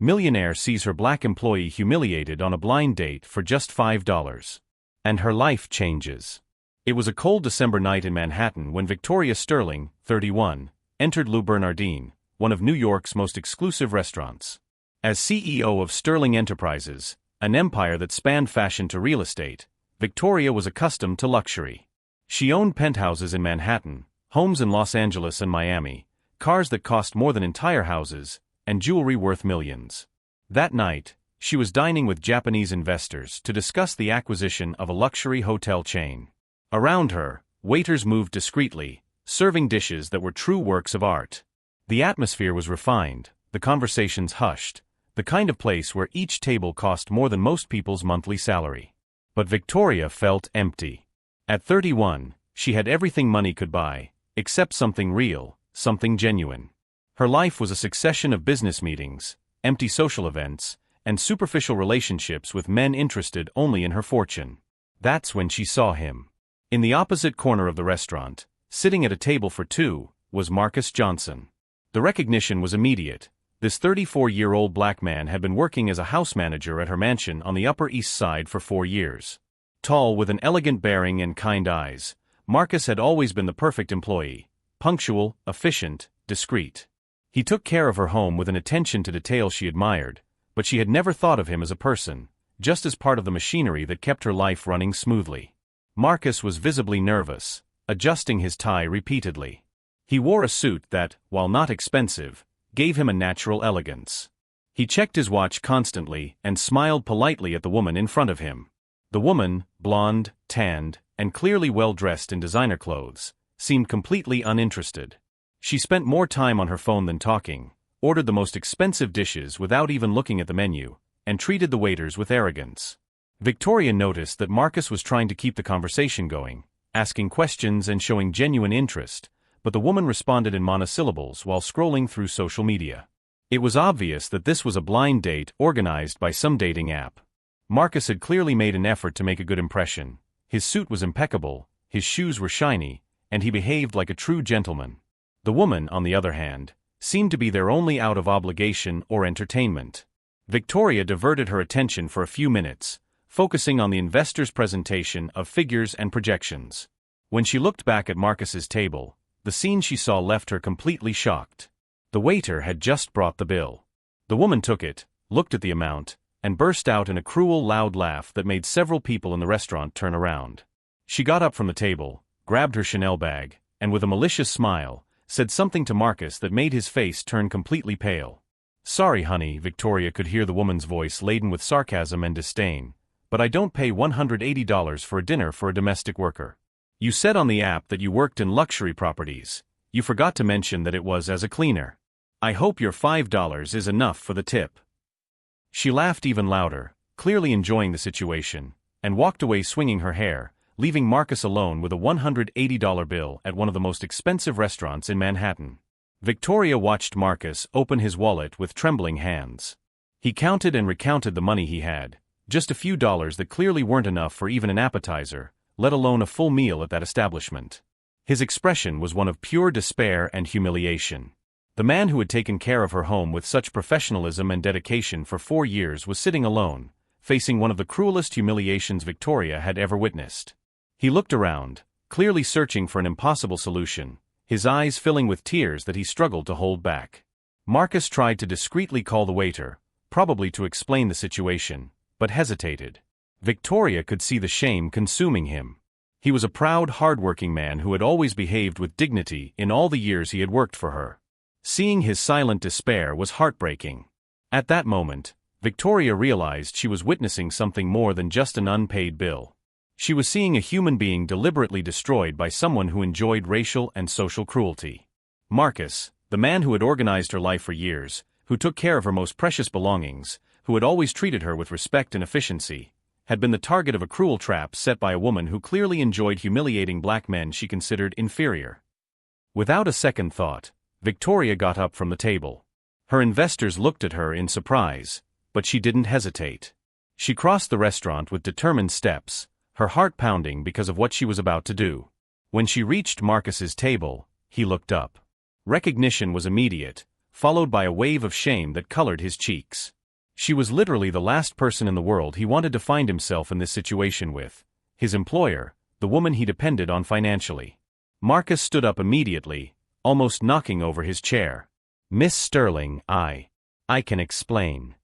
Millionaire sees her black employee humiliated on a blind date for just $5. And her life changes. It was a cold December night in Manhattan when Victoria Sterling, 31, entered Le Bernardin, one of New York's most exclusive restaurants. As CEO of Sterling Enterprises, an empire that spanned fashion to real estate, Victoria was accustomed to luxury. She owned penthouses in Manhattan, homes in Los Angeles and Miami, cars that cost more than entire houses, and jewelry worth millions. That night, she was dining with Japanese investors to discuss the acquisition of a luxury hotel chain. Around her, waiters moved discreetly, serving dishes that were true works of art. The atmosphere was refined, the conversations hushed, the kind of place where each table cost more than most people's monthly salary. But Victoria felt empty. At 31, she had everything money could buy, except something real, something genuine. Her life was a succession of business meetings, empty social events, and superficial relationships with men interested only in her fortune. That's when she saw him. In the opposite corner of the restaurant, sitting at a table for two, was Marcus Johnson. The recognition was immediate. This 34-year-old black man had been working as a house manager at her mansion on the Upper East Side for 4 years. Tall with an elegant bearing and kind eyes, Marcus had always been the perfect employee, punctual, efficient, discreet. He took care of her home with an attention to detail she admired, but she had never thought of him as a person, just as part of the machinery that kept her life running smoothly. Marcus was visibly nervous, adjusting his tie repeatedly. He wore a suit that, while not expensive, gave him a natural elegance. He checked his watch constantly and smiled politely at the woman in front of him. The woman, blonde, tanned, and clearly well-dressed in designer clothes, seemed completely uninterested. She spent more time on her phone than talking, ordered the most expensive dishes without even looking at the menu, and treated the waiters with arrogance. Victoria noticed that Marcus was trying to keep the conversation going, asking questions and showing genuine interest, but the woman responded in monosyllables while scrolling through social media. It was obvious that this was a blind date organized by some dating app. Marcus had clearly made an effort to make a good impression. His suit was impeccable, his shoes were shiny, and he behaved like a true gentleman. The woman, on the other hand, seemed to be there only out of obligation or entertainment. Victoria diverted her attention for a few minutes, focusing on the investor's presentation of figures and projections. When she looked back at Marcus's table, the scene she saw left her completely shocked. The waiter had just brought the bill. The woman took it, looked at the amount, and burst out in a cruel, loud laugh that made several people in the restaurant turn around. She got up from the table, grabbed her Chanel bag, and with a malicious smile, said something to Marcus that made his face turn completely pale. "Sorry, honey," Victoria could hear the woman's voice laden with sarcasm and disdain, "but I don't pay $180 for a dinner for a domestic worker. You said on the app that you worked in luxury properties. You forgot to mention that it was as a cleaner. I hope your $5 is enough for the tip." She laughed even louder, clearly enjoying the situation, and walked away swinging her hair, leaving Marcus alone with a $180 bill at one of the most expensive restaurants in Manhattan. Victoria watched Marcus open his wallet with trembling hands. He counted and recounted the money he had, just a few dollars that clearly weren't enough for even an appetizer, let alone a full meal at that establishment. His expression was one of pure despair and humiliation. The man who had taken care of her home with such professionalism and dedication for 4 years was sitting alone, facing one of the cruelest humiliations Victoria had ever witnessed. He looked around, clearly searching for an impossible solution, his eyes filling with tears that he struggled to hold back. Marcus tried to discreetly call the waiter, probably to explain the situation, but hesitated. Victoria could see the shame consuming him. He was a proud, hard-working man who had always behaved with dignity in all the years he had worked for her. Seeing his silent despair was heartbreaking. At that moment, Victoria realized she was witnessing something more than just an unpaid bill. She was seeing a human being deliberately destroyed by someone who enjoyed racial and social cruelty. Marcus, the man who had organized her life for years, who took care of her most precious belongings, who had always treated her with respect and efficiency, had been the target of a cruel trap set by a woman who clearly enjoyed humiliating black men she considered inferior. Without a second thought, Victoria got up from the table. Her investors looked at her in surprise, but she didn't hesitate. She crossed the restaurant with determined steps, her heart pounding because of what she was about to do. When she reached Marcus's table, he looked up. Recognition was immediate, followed by a wave of shame that colored his cheeks. She was literally the last person in the world he wanted to find himself in this situation with. His employer, the woman he depended on financially. Marcus stood up immediately, almost knocking over his chair. "Miss Sterling, I can explain."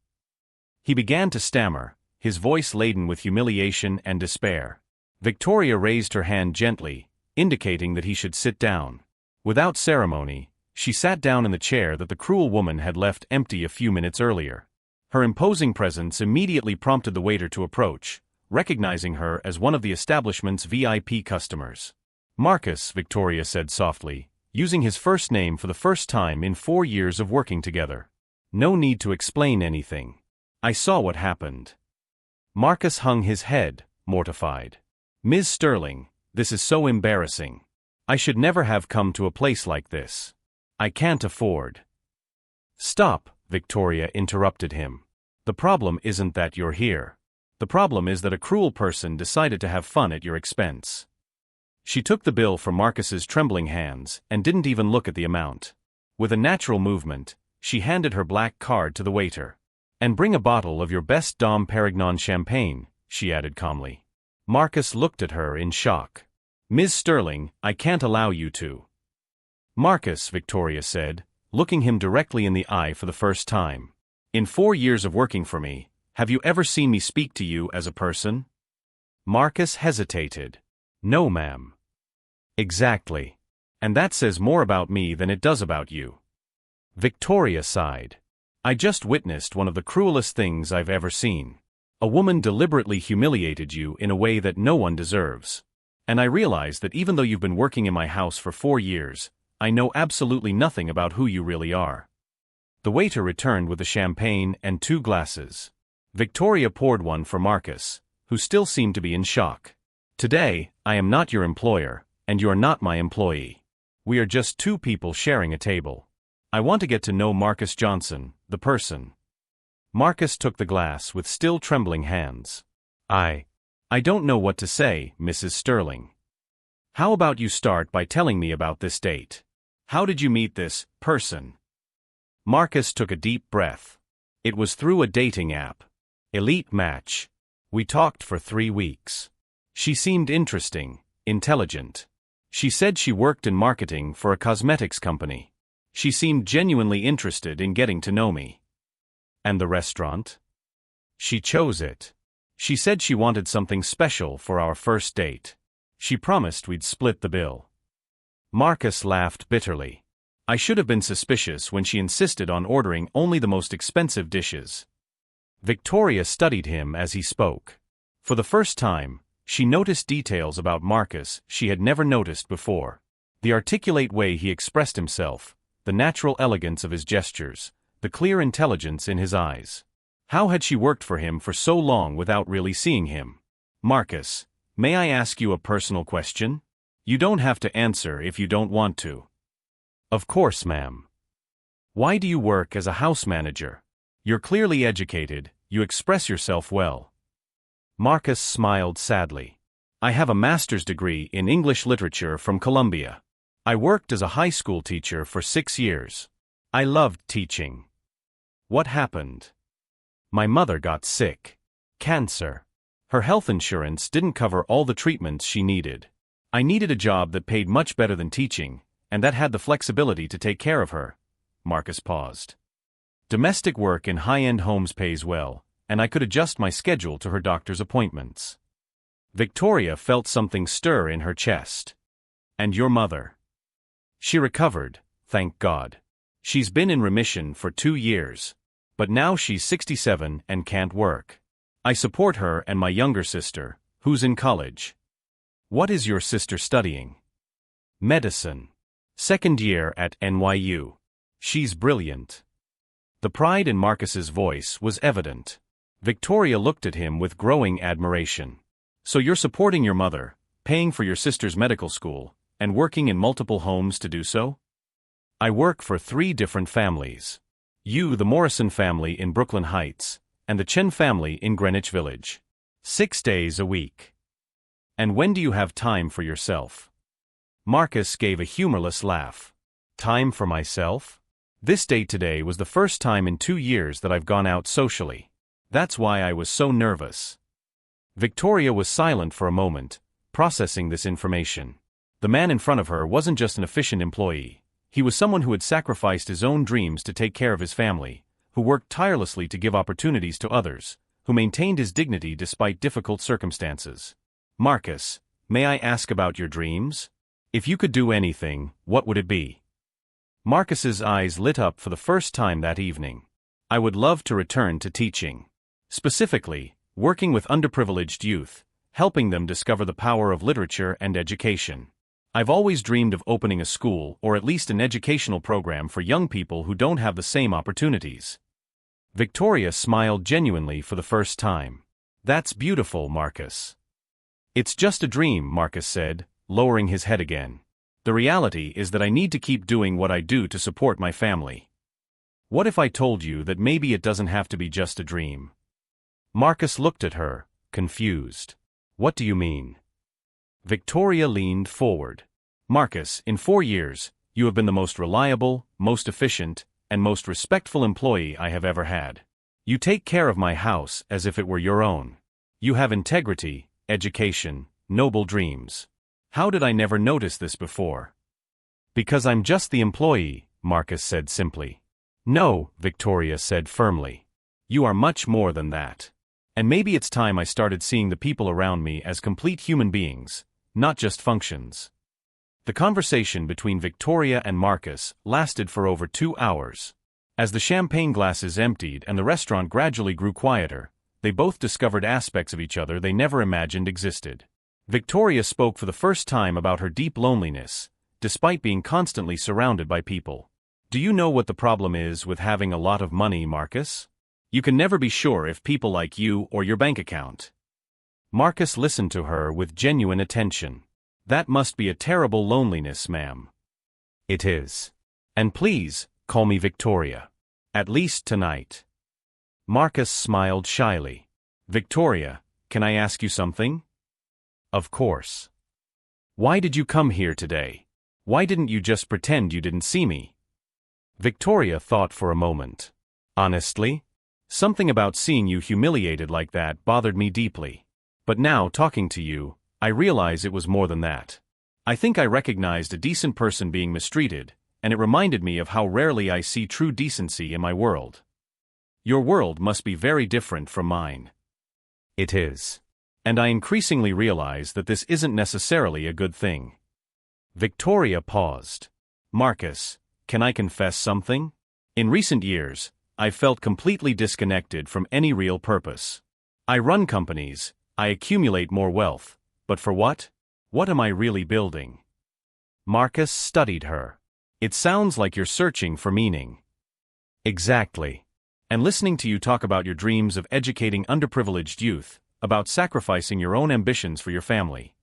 He began to stammer, his voice laden with humiliation and despair. Victoria raised her hand gently, indicating that he should sit down. Without ceremony, she sat down in the chair that the cruel woman had left empty a few minutes earlier. Her imposing presence immediately prompted the waiter to approach, recognizing her as one of the establishment's VIP customers. "Marcus," Victoria said softly, using his first name for the first time in 4 years of working together. "No need to explain anything. I saw what happened." Marcus hung his head, mortified. "Ms. Sterling, this is so embarrassing. I should never have come to a place like this. I can't afford." "Stop," Victoria interrupted him. "The problem isn't that you're here. The problem is that a cruel person decided to have fun at your expense." She took the bill from Marcus's trembling hands and didn't even look at the amount. With a natural movement, she handed her black card to the waiter. "And bring a bottle of your best Dom Perignon champagne," she added calmly. Marcus looked at her in shock. "Ms. Sterling, I can't allow you to." "Marcus," Victoria said, looking him directly in the eye for the first time. "In 4 years of working for me, have you ever seen me speak to you as a person?" Marcus hesitated. "No, ma'am." "Exactly. And that says more about me than it does about you." Victoria sighed. "I just witnessed one of the cruelest things I've ever seen. A woman deliberately humiliated you in a way that no one deserves. And I realize that even though you've been working in my house for 4 years, I know absolutely nothing about who you really are." The waiter returned with the champagne and 2 glasses. Victoria poured one for Marcus, who still seemed to be in shock. "Today, I am not your employer, and you are not my employee. We are just 2 people sharing a table. I want to get to know Marcus Johnson, the person." Marcus took the glass with still trembling hands. I don't know what to say, Mrs. Sterling. How about you start by telling me about this date? How did you meet this person?" Marcus took a deep breath. "It was through a dating app. Elite Match. We talked for 3 weeks. She seemed interesting, intelligent. She said she worked in marketing for a cosmetics company. She seemed genuinely interested in getting to know me." "And the restaurant?" "She chose it. She said she wanted something special for our first date. She promised we'd split the bill." Marcus laughed bitterly. "I should have been suspicious when she insisted on ordering only the most expensive dishes." Victoria studied him as he spoke. For the first time, she noticed details about Marcus she had never noticed before. The articulate way he expressed himself, the natural elegance of his gestures, the clear intelligence in his eyes. How had she worked for him for so long without really seeing him? "Marcus, may I ask you a personal question? You don't have to answer if you don't want to." "Of course, ma'am." "Why do you work as a house manager? You're clearly educated, you express yourself well." Marcus smiled sadly. "I have a master's degree in English literature from Columbia. I worked as a high school teacher for 6 years. I loved teaching." "What happened?" "My mother got sick. Cancer. Her health insurance didn't cover all the treatments she needed. I needed a job that paid much better than teaching, and that had the flexibility to take care of her." Marcus paused. "Domestic work in high-end homes pays well, and I could adjust my schedule to her doctor's appointments." Victoria felt something stir in her chest. "And your mother?" "She recovered, thank God. She's been in remission for 2 years. But now she's 67 and can't work. I support her and my younger sister, who's in college." "What is your sister studying?" "Medicine. 2nd year at NYU. She's brilliant." The pride in Marcus's voice was evident. Victoria looked at him with growing admiration. "So you're supporting your mother, paying for your sister's medical school, and working in multiple homes to do so?" "I work for 3 different families. You, the Morrison family in Brooklyn Heights, and the Chen family in Greenwich Village. 6 days a week." "And when do you have time for yourself?" Marcus gave a humorless laugh. "Time for myself? This date today was the first time in 2 years that I've gone out socially. That's why I was so nervous. Victoria was silent for a moment, processing this information. The man in front of her wasn't just an efficient employee. He was someone who had sacrificed his own dreams to take care of his family, who worked tirelessly to give opportunities to others, who maintained his dignity despite difficult circumstances. Marcus, may I ask about your dreams? If you could do anything, what would it be? Marcus's eyes lit up for the first time that evening. I would love to return to teaching. Specifically, working with underprivileged youth, helping them discover the power of literature and education. I've always dreamed of opening a school or at least an educational program for young people who don't have the same opportunities. Victoria smiled genuinely for the first time. That's beautiful, Marcus. It's just a dream, Marcus said, lowering his head again. The reality is that I need to keep doing what I do to support my family. What if I told you that maybe it doesn't have to be just a dream? Marcus looked at her, confused. What do you mean? Victoria leaned forward. Marcus, in 4 years, you have been the most reliable, most efficient, and most respectful employee I have ever had. You take care of my house as if it were your own. You have integrity, education, noble dreams. How did I never notice this before? Because I'm just the employee, Marcus said simply. No, Victoria said firmly. You are much more than that. And maybe it's time I started seeing the people around me as complete human beings, not just functions. The conversation between Victoria and Marcus lasted for over 2 hours. As the champagne glasses emptied and the restaurant gradually grew quieter, they both discovered aspects of each other they never imagined existed. Victoria spoke for the first time about her deep loneliness, despite being constantly surrounded by people. Do you know what the problem is with having a lot of money, Marcus? You can never be sure if people like you or your bank account. Marcus listened to her with genuine attention. That must be a terrible loneliness, ma'am. It is. And please, call me Victoria. At least tonight. Marcus smiled shyly. Victoria, can I ask you something? Of course. Why did you come here today? Why didn't you just pretend you didn't see me? Victoria thought for a moment. Honestly? Something about seeing you humiliated like that bothered me deeply. But now, talking to you, I realize it was more than that. I think I recognized a decent person being mistreated, and it reminded me of how rarely I see true decency in my world. Your world must be very different from mine. It is. And I increasingly realize that this isn't necessarily a good thing. Victoria paused. Marcus, can I confess something? In recent years, I've felt completely disconnected from any real purpose. I run companies, I accumulate more wealth, but for what? What am I really building? Marcus studied her. It sounds like you're searching for meaning. Exactly. And listening to you talk about your dreams of educating underprivileged youth, about sacrificing your own ambitions for your family.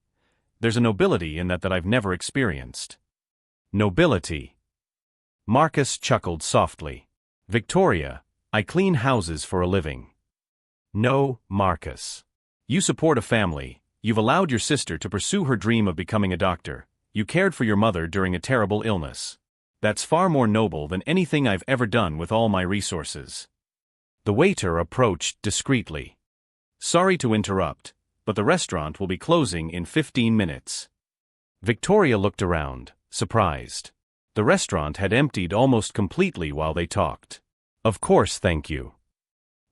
There's a nobility in that I've never experienced. Nobility. Marcus chuckled softly. Victoria, I clean houses for a living. No, Marcus. You support a family, you've allowed your sister to pursue her dream of becoming a doctor, you cared for your mother during a terrible illness. That's far more noble than anything I've ever done with all my resources. The waiter approached discreetly. Sorry to interrupt, but the restaurant will be closing in 15 minutes. Victoria looked around, surprised. The restaurant had emptied almost completely while they talked. Of course, thank you.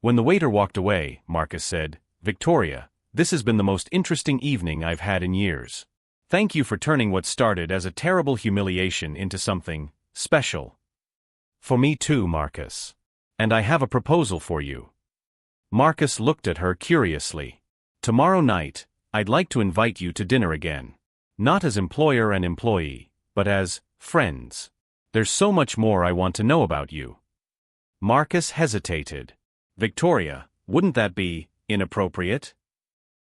When the waiter walked away, Marcus said, Victoria, this has been the most interesting evening I've had in years. Thank you for turning what started as a terrible humiliation into something special. For me too, Marcus. And I have a proposal for you. Marcus looked at her curiously. Tomorrow night, I'd like to invite you to dinner again. Not as employer and employee, but as friends. There's so much more I want to know about you. Marcus hesitated. Victoria, wouldn't that be inappropriate?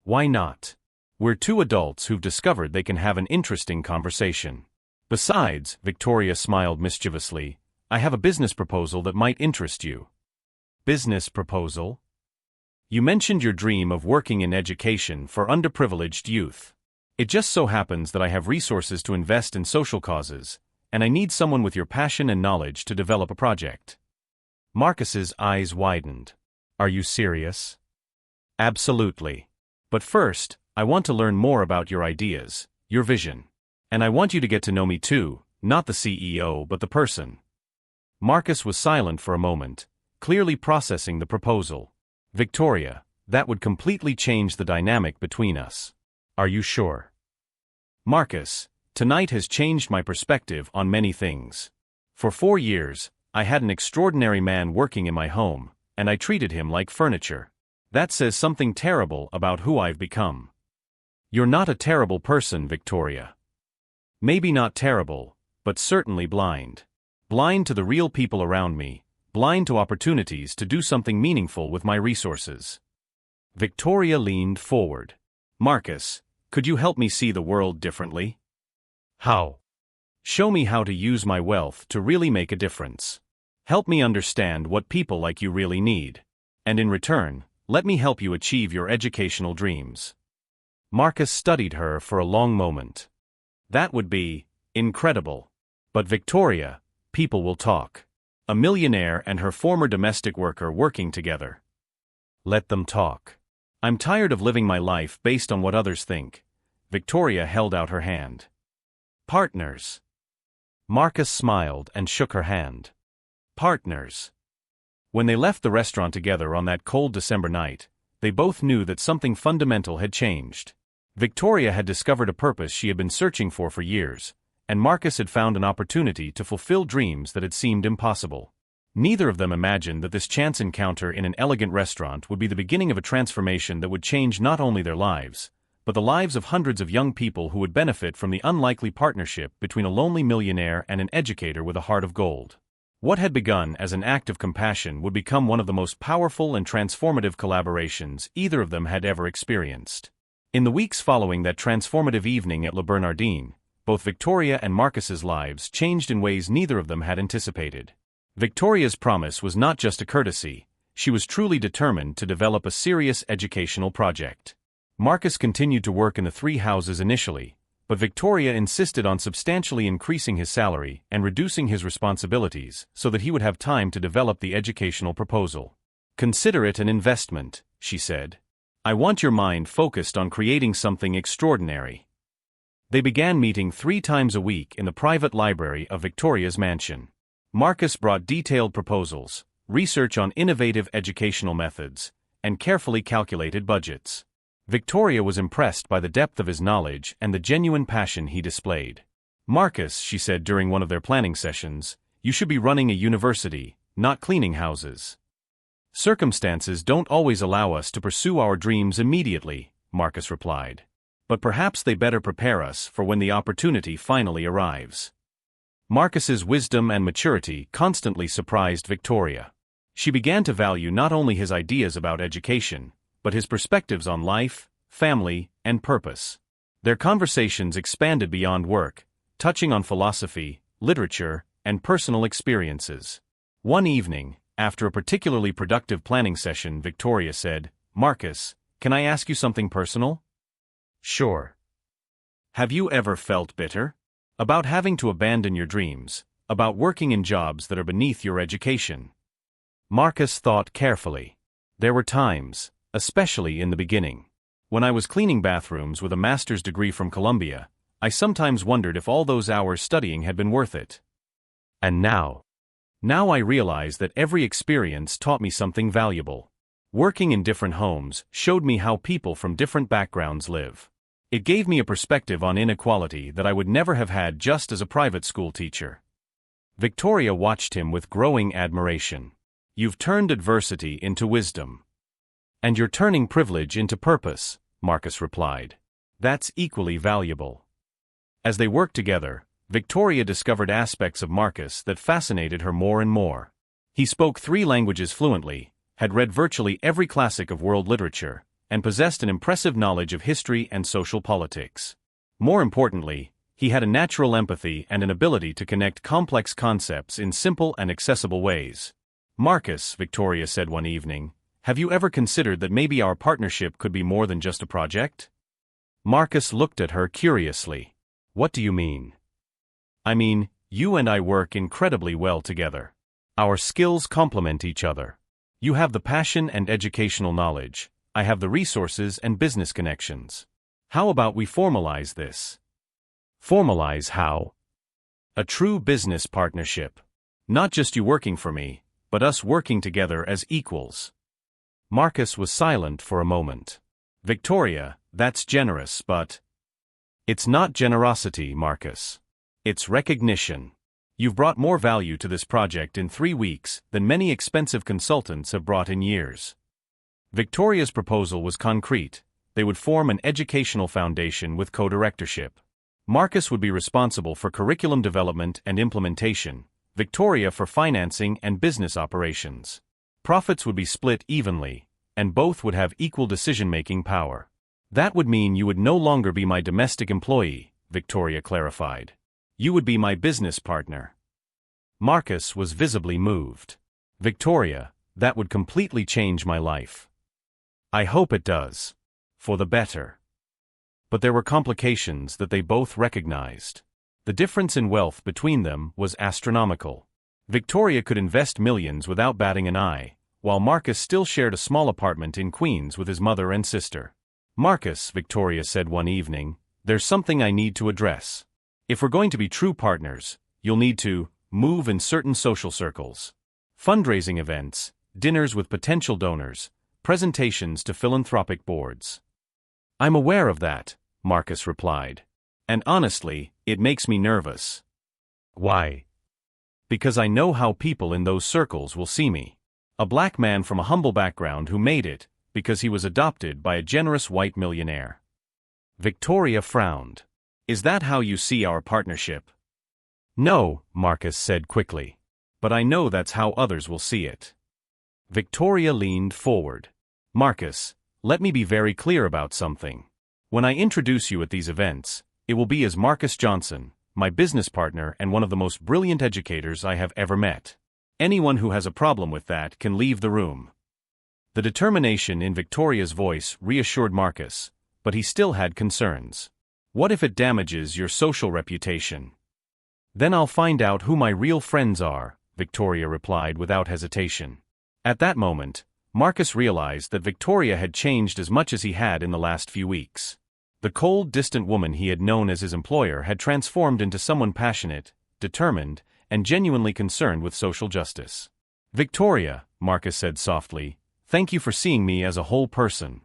Why not? We're two adults who've discovered they can have an interesting conversation. Besides, Victoria smiled mischievously, I have a business proposal that might interest you. Business proposal? You mentioned your dream of working in education for underprivileged youth. It just so happens that I have resources to invest in social causes, and I need someone with your passion and knowledge to develop a project. Marcus's eyes widened. Are you serious? Absolutely. But first, I want to learn more about your ideas, your vision. And I want you to get to know me too, not the CEO but the person. Marcus was silent for a moment, clearly processing the proposal. Victoria, that would completely change the dynamic between us. Are you sure? Marcus, tonight has changed my perspective on many things. For 4 years, I had an extraordinary man working in my home, and I treated him like furniture. That says something terrible about who I've become. You're not a terrible person, Victoria. Maybe not terrible, but certainly blind. Blind to the real people around me, blind to opportunities to do something meaningful with my resources. Victoria leaned forward. Marcus, could you help me see the world differently? How? Show me how to use my wealth to really make a difference. Help me understand what people like you really need. And in return, let me help you achieve your educational dreams. Marcus studied her for a long moment. That would be incredible. But Victoria, people will talk. A millionaire and her former domestic worker working together. Let them talk. I'm tired of living my life based on what others think. Victoria held out her hand. Partners. Marcus smiled and shook her hand. Partners. When they left the restaurant together on that cold December night, they both knew that something fundamental had changed. Victoria had discovered a purpose she had been searching for years, and Marcus had found an opportunity to fulfill dreams that had seemed impossible. Neither of them imagined that this chance encounter in an elegant restaurant would be the beginning of a transformation that would change not only their lives, but the lives of hundreds of young people who would benefit from the unlikely partnership between a lonely millionaire and an educator with a heart of gold. What had begun as an act of compassion would become one of the most powerful and transformative collaborations either of them had ever experienced. In the weeks following that transformative evening at Le Bernardin, both Victoria and Marcus's lives changed in ways neither of them had anticipated. Victoria's promise was not just a courtesy, she was truly determined to develop a serious educational project. Marcus continued to work in the 3 houses initially, but Victoria insisted on substantially increasing his salary and reducing his responsibilities so that he would have time to develop the educational proposal. Consider it an investment, she said. I want your mind focused on creating something extraordinary. They began meeting 3 times a week in the private library of Victoria's mansion. Marcus brought detailed proposals, research on innovative educational methods, and carefully calculated budgets. Victoria was impressed by the depth of his knowledge and the genuine passion he displayed. Marcus, she said during one of their planning sessions, you should be running a university, not cleaning houses. Circumstances don't always allow us to pursue our dreams immediately, Marcus replied. But perhaps they better prepare us for when the opportunity finally arrives. Marcus's wisdom and maturity constantly surprised Victoria. She began to value not only his ideas about education, but his perspectives on life, family, and purpose. Their conversations expanded beyond work, touching on philosophy, literature, and personal experiences. One evening, after a particularly productive planning session, Victoria said, Marcus, can I ask you something personal? Sure. Have you ever felt bitter? About having to abandon your dreams, about working in jobs that are beneath your education? Marcus thought carefully. There were times, especially in the beginning. When I was cleaning bathrooms with a master's degree from Columbia, I sometimes wondered if all those hours studying had been worth it. And now I realize that every experience taught me something valuable. Working in different homes showed me how people from different backgrounds live. It gave me a perspective on inequality that I would never have had just as a private school teacher. Victoria watched him with growing admiration. You've turned adversity into wisdom. And you're turning privilege into purpose, Marcus replied. That's equally valuable. As they worked together, Victoria discovered aspects of Marcus that fascinated her more and more. He spoke 3 languages fluently, had read virtually every classic of world literature, and possessed an impressive knowledge of history and social politics. More importantly, he had a natural empathy and an ability to connect complex concepts in simple and accessible ways. Marcus, Victoria said one evening, have you ever considered that maybe our partnership could be more than just a project? Marcus looked at her curiously. What do you mean? I mean, You and I work incredibly well together. Our skills complement each other. You have the passion and educational knowledge. I have the resources and business connections. How about we formalize this? Formalize how? A true business partnership. Not just you working for me, but us working together as equals. Marcus was silent for a moment. Victoria, that's generous, but... It's not generosity, Marcus. It's recognition. You've brought more value to this project in 3 weeks than many expensive consultants have brought in years. Victoria's proposal was concrete. They would form an educational foundation with co-directorship. Marcus would be responsible for curriculum development and implementation, Victoria for financing and business operations. Profits would be split evenly, and both would have equal decision-making power. That would mean you would no longer be my domestic employee, Victoria clarified. You would be my business partner. Marcus was visibly moved. Victoria, that would completely change my life. I hope it does. For the better. But there were complications that they both recognized. The difference in wealth between them was astronomical. Victoria could invest millions without batting an eye, while Marcus still shared a small apartment in Queens with his mother and sister. Marcus, Victoria said one evening, there's something I need to address. If we're going to be true partners, you'll need to move in certain social circles. Fundraising events, dinners with potential donors, presentations to philanthropic boards. I'm aware of that, Marcus replied. And honestly, it makes me nervous. Why? Because I know how people in those circles will see me. A black man from a humble background who made it, because he was adopted by a generous white millionaire. Victoria frowned. Is that how you see our partnership? No, Marcus said quickly. But I know that's how others will see it. Victoria leaned forward. Marcus, let me be very clear about something. When I introduce you at these events, it will be as Marcus Johnson, my business partner and one of the most brilliant educators I have ever met. Anyone who has a problem with that can leave the room. The determination in Victoria's voice reassured Marcus, but he still had concerns. What if it damages your social reputation? Then I'll find out who my real friends are, Victoria replied without hesitation. At that moment, Marcus realized that Victoria had changed as much as he had in the last few weeks. The cold, distant woman he had known as his employer had transformed into someone passionate, determined, and genuinely concerned with social justice. Victoria, Marcus said softly, thank you for seeing me as a whole person.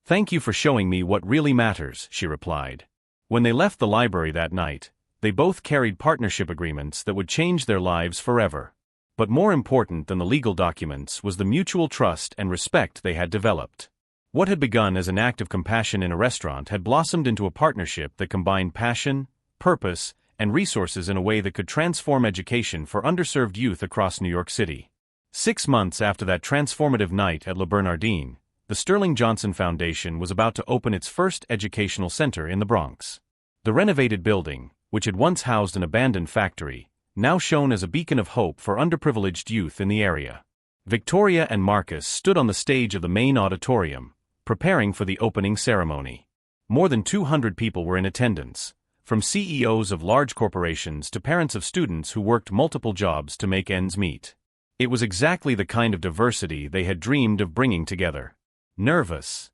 Thank you for showing me what really matters, she replied. When they left the library that night, they both carried partnership agreements that would change their lives forever. But more important than the legal documents was the mutual trust and respect they had developed. What had begun as an act of compassion in a restaurant had blossomed into a partnership that combined passion, purpose, and resources in a way that could transform education for underserved youth across New York City. 6 months after that transformative night at Le Bernardin, the Sterling Johnson Foundation was about to open its first educational center in the Bronx. The renovated building, which had once housed an abandoned factory, now shone as a beacon of hope for underprivileged youth in the area. Victoria and Marcus stood on the stage of the main auditorium, preparing for the opening ceremony. More than 200 people were in attendance, from CEOs of large corporations to parents of students who worked multiple jobs to make ends meet. It was exactly the kind of diversity they had dreamed of bringing together. Nervous?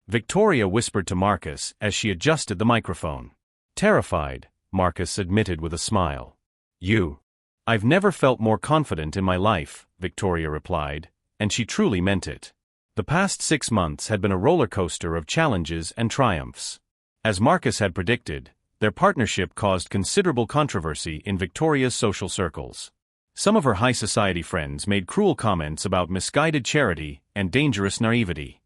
Victoria whispered to Marcus as she adjusted the microphone. Terrified, Marcus admitted with a smile. I've never felt more confident in my life, Victoria replied, and she truly meant it. The past 6 months had been a roller coaster of challenges and triumphs. As Marcus had predicted, their partnership caused considerable controversy in Victoria's social circles. Some of her high society friends made cruel comments about misguided charity and dangerous naivety.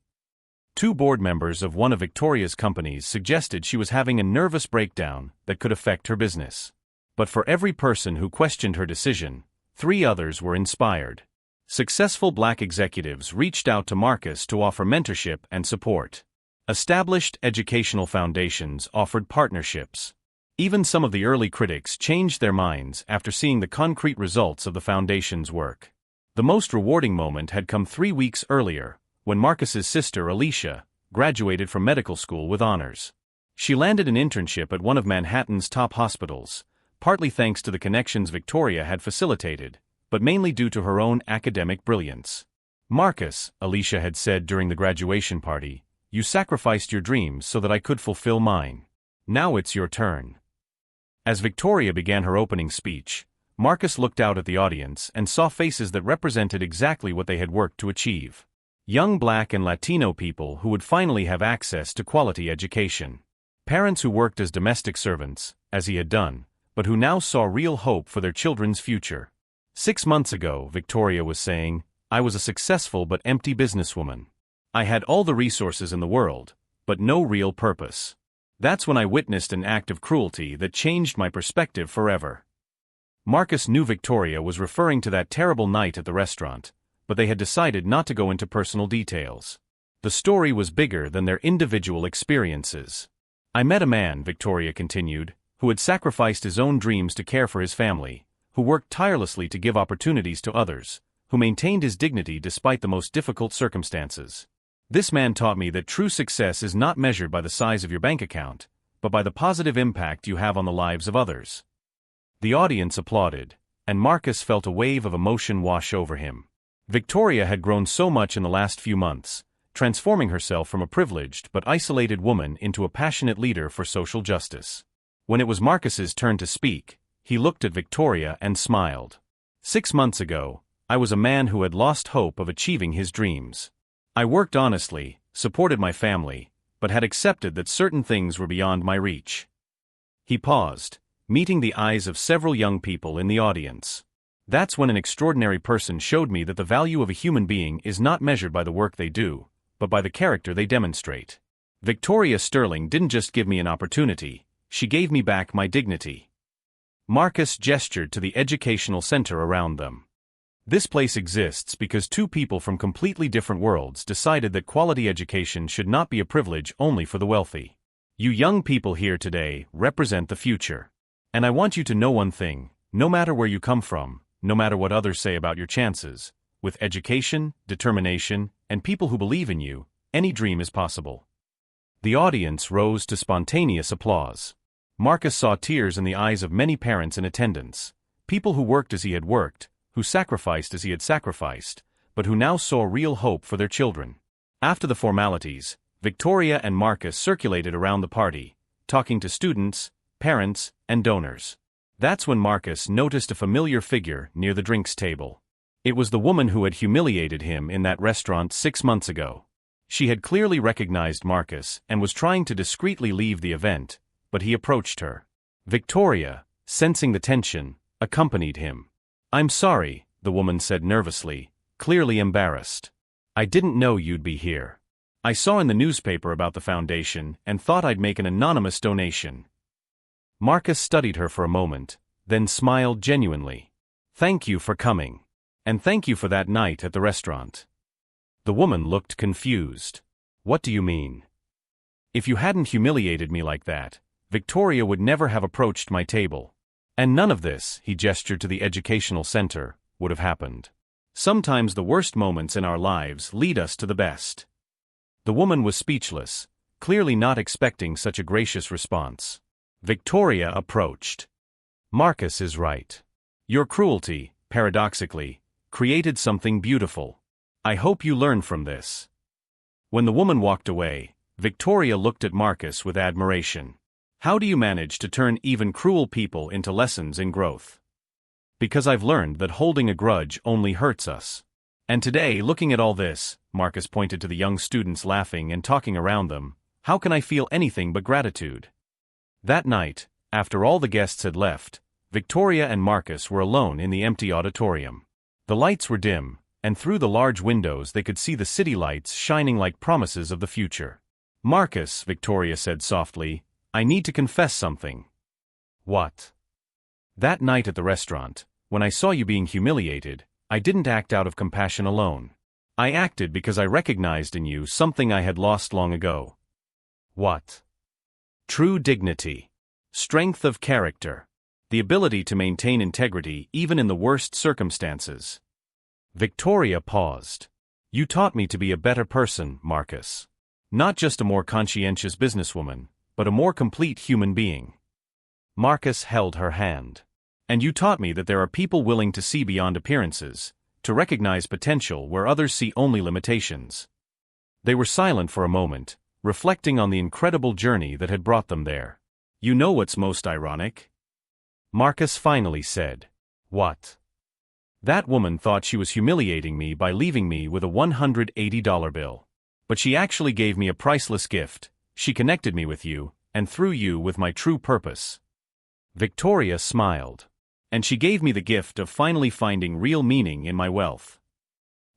2 board members of one of Victoria's companies suggested she was having a nervous breakdown that could affect her business. But for every person who questioned her decision, 3 others were inspired. Successful black executives reached out to Marcus to offer mentorship and support. Established educational foundations offered partnerships. Even some of the early critics changed their minds after seeing the concrete results of the foundation's work. The most rewarding moment had come 3 weeks earlier, when Marcus's sister Alicia graduated from medical school with honors. She landed an internship at one of Manhattan's top hospitals, partly thanks to the connections Victoria had facilitated, but mainly due to her own academic brilliance. "Marcus," Alicia had said during the graduation party, "you sacrificed your dreams so that I could fulfill mine. Now it's your turn." As Victoria began her opening speech, Marcus looked out at the audience and saw faces that represented exactly what they had worked to achieve. Young Black and Latino people who would finally have access to quality education. Parents who worked as domestic servants, as he had done, but who now saw real hope for their children's future. 6 months ago, Victoria was saying, I was a successful but empty businesswoman. I had all the resources in the world, but no real purpose. That's when I witnessed an act of cruelty that changed my perspective forever. Marcus knew Victoria was referring to that terrible night at the restaurant, but they had decided not to go into personal details. The story was bigger than their individual experiences. I met a man, Victoria continued, who had sacrificed his own dreams to care for his family, who worked tirelessly to give opportunities to others, who maintained his dignity despite the most difficult circumstances. This man taught me that true success is not measured by the size of your bank account, but by the positive impact you have on the lives of others. The audience applauded, and Marcus felt a wave of emotion wash over him. Victoria had grown so much in the last few months, transforming herself from a privileged but isolated woman into a passionate leader for social justice. When it was Marcus's turn to speak, he looked at Victoria and smiled. 6 months ago, I was a man who had lost hope of achieving his dreams. I worked honestly, supported my family, but had accepted that certain things were beyond my reach. He paused, meeting the eyes of several young people in the audience. That's when an extraordinary person showed me that the value of a human being is not measured by the work they do, but by the character they demonstrate. Victoria Sterling didn't just give me an opportunity, she gave me back my dignity. Marcus gestured to the educational center around them. This place exists because 2 people from completely different worlds decided that quality education should not be a privilege only for the wealthy. You young people here today represent the future. And I want you to know one thing, no matter where you come from, no matter what others say about your chances, with education, determination, and people who believe in you, any dream is possible. The audience rose to spontaneous applause. Marcus saw tears in the eyes of many parents in attendance, people who worked as he had worked, who sacrificed as he had sacrificed, but who now saw real hope for their children. After the formalities, Victoria and Marcus circulated around the party, talking to students, parents, and donors. That's when Marcus noticed a familiar figure near the drinks table. It was the woman who had humiliated him in that restaurant 6 months ago. She had clearly recognized Marcus and was trying to discreetly leave the event, but he approached her. Victoria, sensing the tension, accompanied him. "I'm sorry," the woman said nervously, clearly embarrassed. "I didn't know you'd be here. I saw in the newspaper about the foundation and thought I'd make an anonymous donation." Marcus studied her for a moment, then smiled genuinely. "Thank you for coming. And thank you for that night at the restaurant." The woman looked confused. "What do you mean?" "If you hadn't humiliated me like that, Victoria would never have approached my table. And none of this," he gestured to the educational center, "would have happened. Sometimes the worst moments in our lives lead us to the best." The woman was speechless, clearly not expecting such a gracious response. Victoria approached. "Marcus is right. Your cruelty, paradoxically, created something beautiful. I hope you learn from this." When the woman walked away, Victoria looked at Marcus with admiration. "How do you manage to turn even cruel people into lessons in growth?" "Because I've learned that holding a grudge only hurts us. And today, looking at all this," Marcus pointed to the young students laughing and talking around them, "how can I feel anything but gratitude?" That night, after all the guests had left, Victoria and Marcus were alone in the empty auditorium. The lights were dim, and through the large windows they could see the city lights shining like promises of the future. "Marcus," Victoria said softly, "I need to confess something." "What?" "That night at the restaurant, when I saw you being humiliated, I didn't act out of compassion alone. I acted because I recognized in you something I had lost long ago." "What?" "True dignity. Strength of character. The ability to maintain integrity even in the worst circumstances." Victoria paused. "You taught me to be a better person, Marcus. Not just a more conscientious businesswoman, but a more complete human being." Marcus held her hand. And you taught me that there are people willing to see beyond appearances, to recognize potential where others see only limitations. They were silent for a moment, reflecting on the incredible journey that had brought them there. You know what's most ironic? Marcus finally said. What? That woman thought she was humiliating me by leaving me with a $180 bill. But she actually gave me a priceless gift. She connected me with you, and through you with my true purpose. Victoria smiled. And she gave me the gift of finally finding real meaning in my wealth.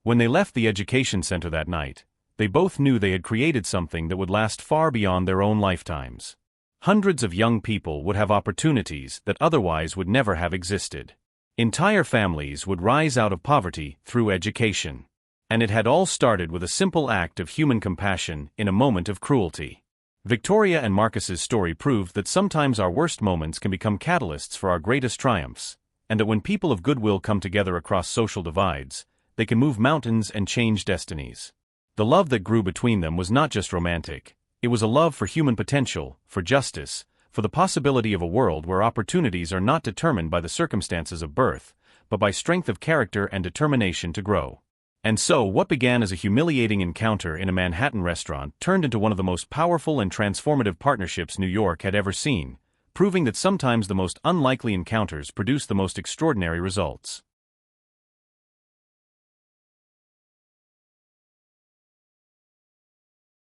When they left the education center that night, they both knew they had created something that would last far beyond their own lifetimes. Hundreds of young people would have opportunities that otherwise would never have existed. Entire families would rise out of poverty through education. And it had all started with a simple act of human compassion in a moment of cruelty. Victoria and Marcus's story proved that sometimes our worst moments can become catalysts for our greatest triumphs, and that when people of goodwill come together across social divides, they can move mountains and change destinies. The love that grew between them was not just romantic, it was a love for human potential, for justice, for the possibility of a world where opportunities are not determined by the circumstances of birth, but by strength of character and determination to grow. And so, what began as a humiliating encounter in a Manhattan restaurant turned into one of the most powerful and transformative partnerships New York had ever seen, proving that sometimes the most unlikely encounters produce the most extraordinary results.